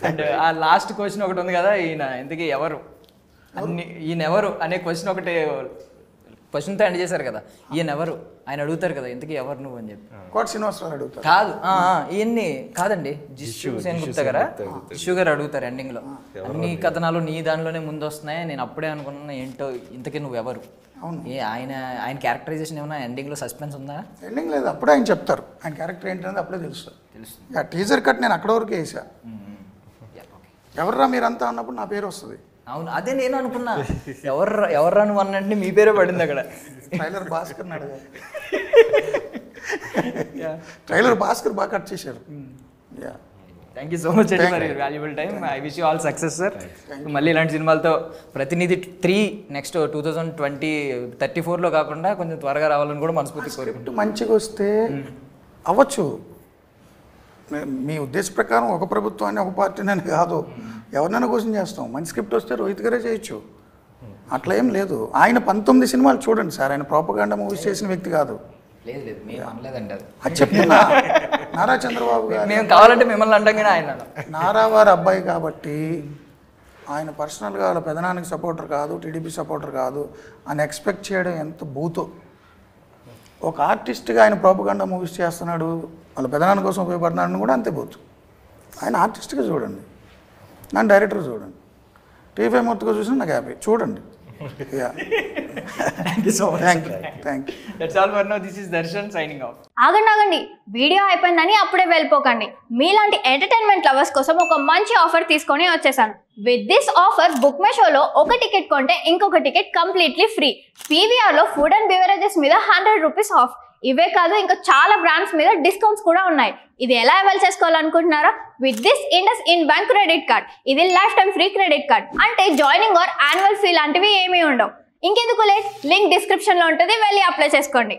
And ఆ last question ఒకటి ఉంది కదా, ఈయన ఇంతకీ ఎవరు ఈయన ఎవరు అనే క్వశ్చన్ ఒకటి క్వశ్చన్తో ఎండ్ చేశారు కదా, ఈయన ఎవరు ఆయన అడుగుతారు కదా, ఇంతకీ ఎవరు నువ్వు అని చెప్పి. కోట శ్రీనివాసరావు అడుగుతారు కాదు, ఈయన్ని కాదండి, జిష్ణు సేన్ గుప్తా గారా, జిష్ణు గారు అడుగుతారు ఎండింగ్ లో, అన్ని కథనాలు నీ దానిలోనే ముందు వస్తున్నాయి, నేను అప్పుడే అనుకున్నా ఏంటో ఇంతకీ నువ్వు ఎవరు. ఆయన క్యారెక్టరైజేషన్ ఏమైనా ఎండింగ్ లో సస్పెన్స్ ఉందా? ఎండింగ్ లేదు, అప్పుడే ఆయన చెప్తారు ఆయన క్యారెక్టర్ ఏంటనేది అప్పుడే తెలుస్తుంది. టీజర్ కట్ నేను అక్కడ వరకు వేసా, ఎవర్రా మీరంతా అన్నప్పుడు నా పేరు వస్తుంది. అవును, అదే నేను అనుకున్నా, ఎవర్రా నువ్వు అన్నట్టు మీ పేరే పడింది అక్కడ. ట్రైలర్ భాస్కర్ అడగాలి, ట్రైలర్ భాస్కర్ బాగా కట్ చేశారు. థ్యాంక్ యూ సో మచ్ అండి for valuable time. I wish you all success sir. మళ్ళీ ఇలాంటి సినిమాలతో ప్రతినిధి 3 నెక్స్ట్ 2034లో కాకుండా కొంచెం త్వరగా రావాలని కూడా మనస్ఫూర్తి కోరుకుంటూ. మంచిగా వస్తే అవ్వచ్చు, మీ ఉద్దేశ ప్రకారం ఒక ప్రభుత్వాన్ని ఒక పార్టీని కాదు, ఎవరినైనా క్వశ్చన్ చేస్తాం. మంచి స్క్రిప్ట్ వస్తే రోహిత్ గారే చేయొచ్చు, అట్లా ఏం లేదు. ఆయన 19 సినిమాలు చూడండి సార్, ఆయన ప్రోపగాండా మూవీస్ చేసిన వ్యక్తి కాదు. అది చెప్తున్నా, నారా చంద్రబాబు గారు మేము కావాలంటే మిమ్మల్ని అంటాం, ఆయన నారా వారి అబ్బాయి కాబట్టి ఆయన పర్సనల్గా వాళ్ళ పెదనానికి సపోర్టర్ కాదు, టీడీపీ సపోర్టర్ కాదు అని ఎక్స్పెక్ట్ చేయడం ఎంత బూతో. ఒక ఆర్టిస్ట్గా ఆయన ప్రోపగాండా మూవీస్ చేస్తున్నాడు, వాళ్ళ పెదనాన్న కోసం ఉపయోగపడుతున్నాడని కూడా అంతే బూతు. ఆయన ఆర్టిస్ట్గా చూడండి, నన్ను డైరెక్టర్ చూడండి, టీవీ మూర్తిగా చూసినా నాకు హ్యాపీ. చూడండి. ఆగండి, వీడియో అయిపోయిందని అప్పుడే వెళ్ళిపోకండి. మీలాంటి ఎంటర్టైన్మెంట్ లవర్స్ కోసం ఒక మంచి ఆఫర్ తీసుకొని వచ్చేసాను. With this offer book my షోలో ఒక టికెట్ కొంటే ఇంకొక టికెట్ కంప్లీట్లీ ఫ్రీ. పీవీఆర్లో ఫుడ్ అండ్ బెవరేజెస్ మీద 100 రూపీస్ ఆఫ్. ఇవే కాదు, ఇంకా చాలా బ్రాండ్స్ మీద డిస్కౌంట్స్ కూడా ఉన్నాయి. ఇది ఎలా అవైల్ చేసుకోవాలనుకుంటున్నారా? With this IndusInd bank credit card. ఇది life time free credit card, అంటే జాయినింగ్ ఆర్ యాన్యువల్ ఫీ లాంటివి ఏమీ ఉండవు. ఇంకెందుకు లేట్, లింక్ డిస్క్రిప్షన్లో ఉంటుంది, వెళ్ళి అప్లై చేసుకోండి.